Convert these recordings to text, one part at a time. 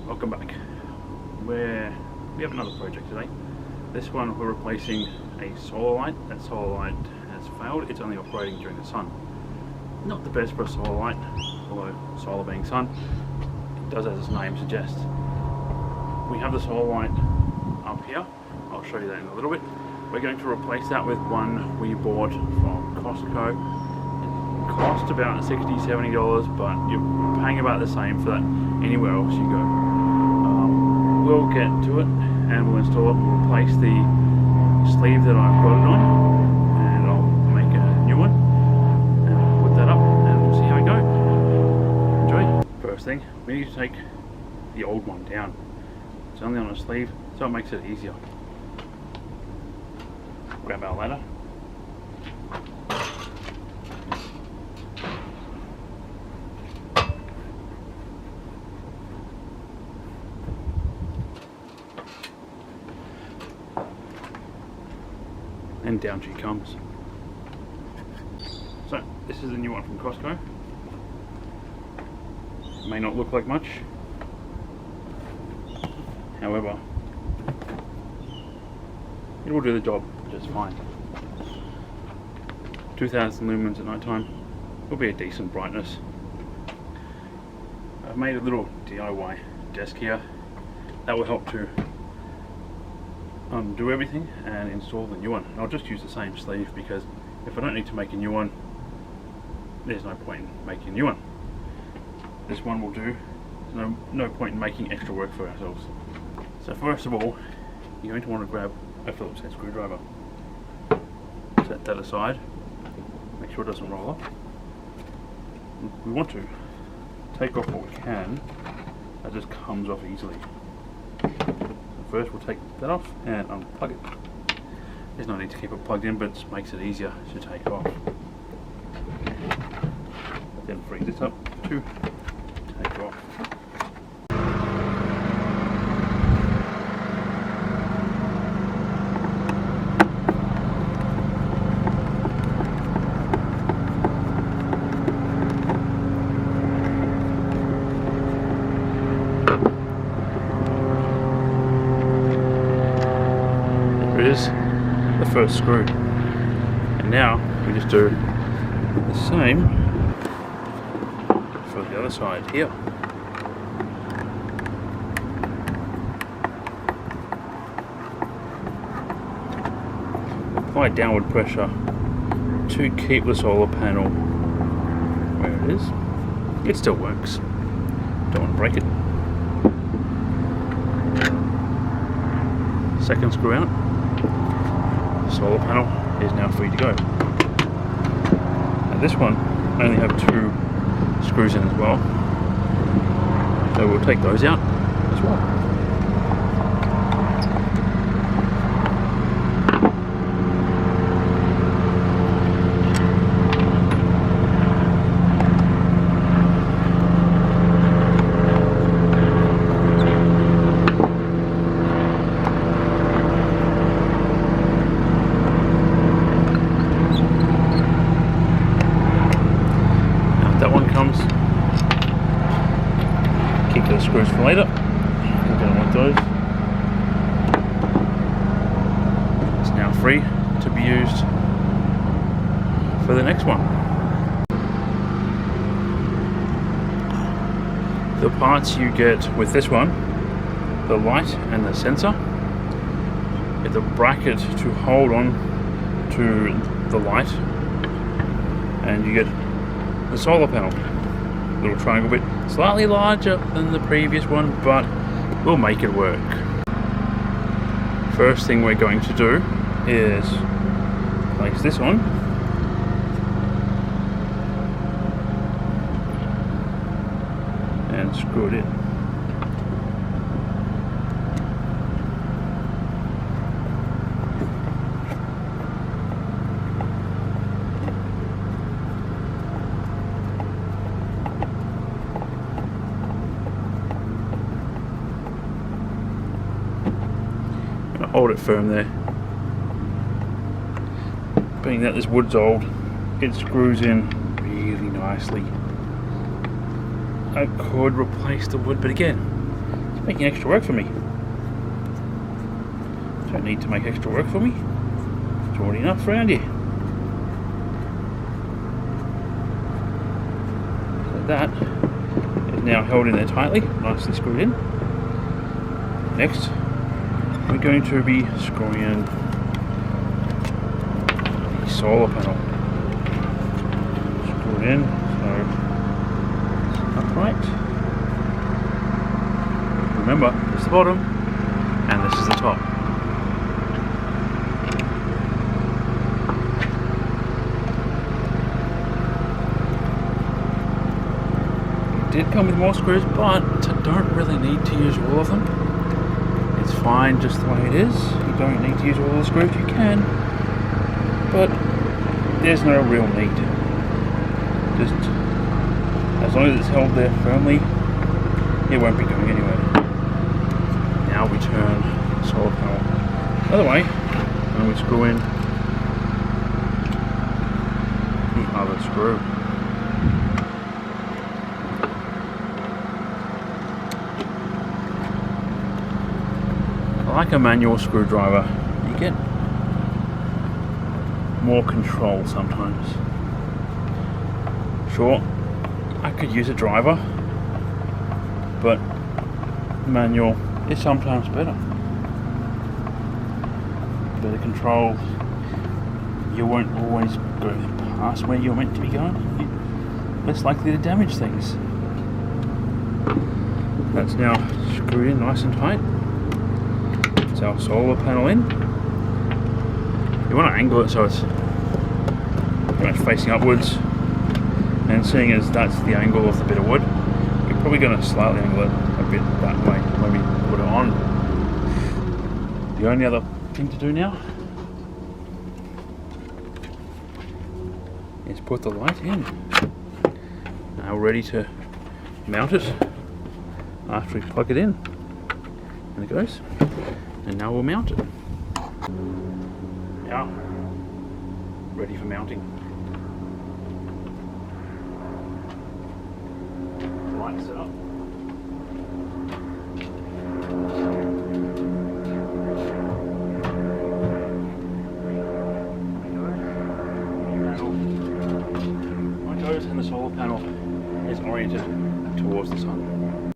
Welcome back. We have another project today. This one we're replacing a solar light. That solar light has failed. It's only operating during the sun. Not the best for a solar light, although solar being sun, it does as its name suggests. We have the solar light up here. I'll show you that in a little bit. We're going to replace that with one we bought from Costco. It cost about $60–70, but you're paying about the same for that anywhere else you go. We'll get to it and we'll install it. We'll replace the sleeve that I've got it on, and I'll make a new one and put that up and we'll see how it goes. Enjoy. First thing, we need to take the old one down. It's only on a sleeve, so it makes it easier. Grab our ladder. And down she comes. So this is the new one from Costco. It may not look like much, however it will do the job just fine. 2000 lumens at night time will be a decent brightness. I've made a little DIY desk here that will help to undo everything and install the new one. I'll just use the same sleeve because if I don't need to make a new one, there's no point in making a new one. This one will do. There's no point in making extra work for ourselves. So first of all, you're going to want to grab a Phillips head screwdriver. Set that aside. Make sure it doesn't roll up. We want to take off what we can. That just comes off easily. First we'll take that off and unplug it. There's no need to keep it plugged in, but it makes it easier to take off. Then free this up to take off. Is the first screw, and now we just do the same for the other side here. Apply downward pressure to keep the solar panel where it is. It still works, don't want to break it. Second screw out. Solar panel is now free to go. Now this one I only have 2 screws in as well, so we'll take those out as well. Keep those screws for later. We're going to want those. It's now free to be used for the next one. The parts you get with this one, the light and the sensor, get the bracket to hold on to the light, and you get the solar panel. Little triangle bit, slightly larger than the previous one, but we'll make it work. First thing we're going to do is place this on. And screw it in. Hold it firm there. Being that this wood's old, it screws in really nicely. I could replace the wood, but again, making extra work for me. Don't need to make extra work for me. It's already enough around here. So that is now held in there tightly, nicely screwed in. Next, we're going to be screwing in the solar panel. Screw it in, so it's upright. Remember, this is the bottom, and this is the top. It did come with more screws, but I don't really need to use all of them. It's fine just the way it is. You don't need to use all the screws, you can, but there's no real need. Just as long as it's held there firmly, it won't be going anywhere. Now we turn the solar panel the other way and we screw in the other screw. Like a manual screwdriver, you get more control sometimes. Sure, I could use a driver, but manual is sometimes better. Better control. You won't always go past where you're meant to be going. You're less likely to damage things. That's now screwed in nice and tight. Our solar panel in. You want to angle it so it's pretty much facing upwards, and seeing as that's the angle of the bit of wood, we're probably going to slightly angle it a bit that way when we put it on. The only other thing to do now is put the light in. Now we're ready to mount it after we plug it in. And it goes. And now we'll mount it. Now, ready for mounting. Light set up. Light goes and the solar panel is oriented towards the sun.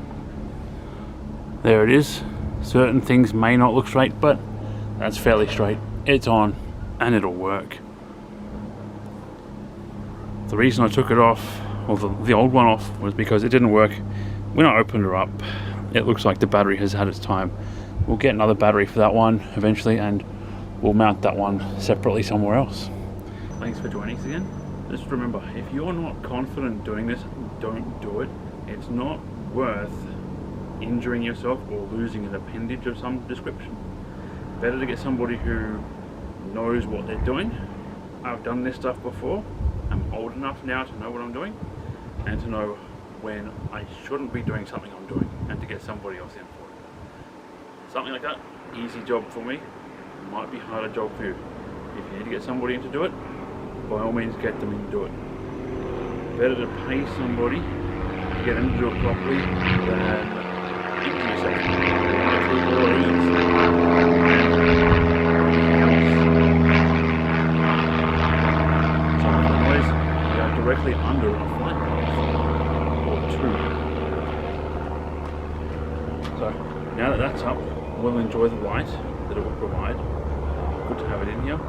There it is. Certain things may not look straight, but that's fairly straight. It's on and it'll work. The reason I took it off, or the old one off, was because it didn't work. When I opened her up, it looks like the battery has had its time. We'll get another battery for that one eventually, and we'll mount that one separately somewhere else. Thanks for joining us again. Just remember, if you're not confident doing this, don't do it. It's not worth injuring yourself or losing an appendage of some description. Better to get somebody who knows what they're doing. I've done this stuff before. I'm old enough now to know what I'm doing and to know when I shouldn't be doing something I'm doing, and to get somebody else in for it. Something like that, easy job for me, might be harder job for you. If you need to get somebody in to do it, by all means get them in to do it. Better to pay somebody to get them to do it properly than injure yourself. Otherwise, you are directly under a flight path or two. So now that that's up, we'll enjoy the light that it will provide. Good to have it in here,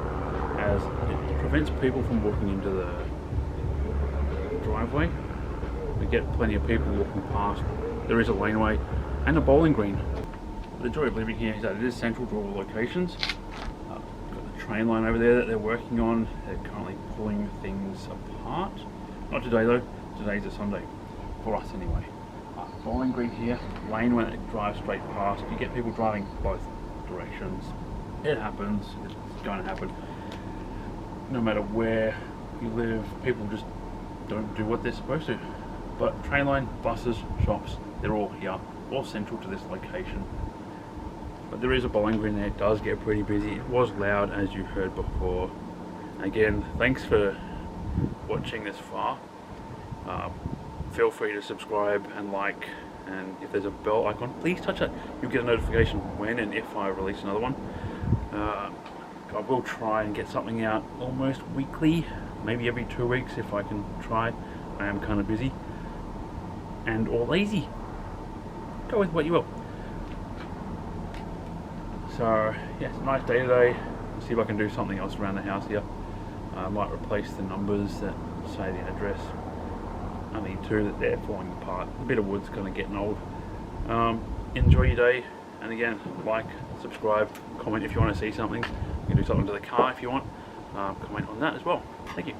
as it prevents people from walking into the driveway. We get plenty of people walking past. There is a laneway and a bowling green. The joy of living here is that it is central to all locations. Got the train line over there that they're working on. They're currently pulling things apart. Not today though, today's a Sunday, for us anyway. Bowling green here, laneway that drives straight past. You get people driving both directions. It happens, it's going to happen. No matter where you live, people just don't do what they're supposed to. But train line, buses, shops, they're all here, all central to this location. But there is a bowling green there. It does get pretty busy. It was loud, as you heard before. Again, thanks for watching this far. Feel free to subscribe and like and if there's a bell icon, please touch it. You'll get a notification when and if I release another one. I will try and get something out almost weekly, maybe every 2 weeks if I can try. I am kind of busy and or lazy. Go with what you will. So yeah, it's a nice day today. Let's see if I can do something else around the house here. I might replace the numbers that say the address. Only two that they're falling apart. A bit of wood's kind of getting old. Enjoy your day, and again, like, subscribe, comment if you want to see something. You can do something to the car if you want. Comment on that as well. Thank you.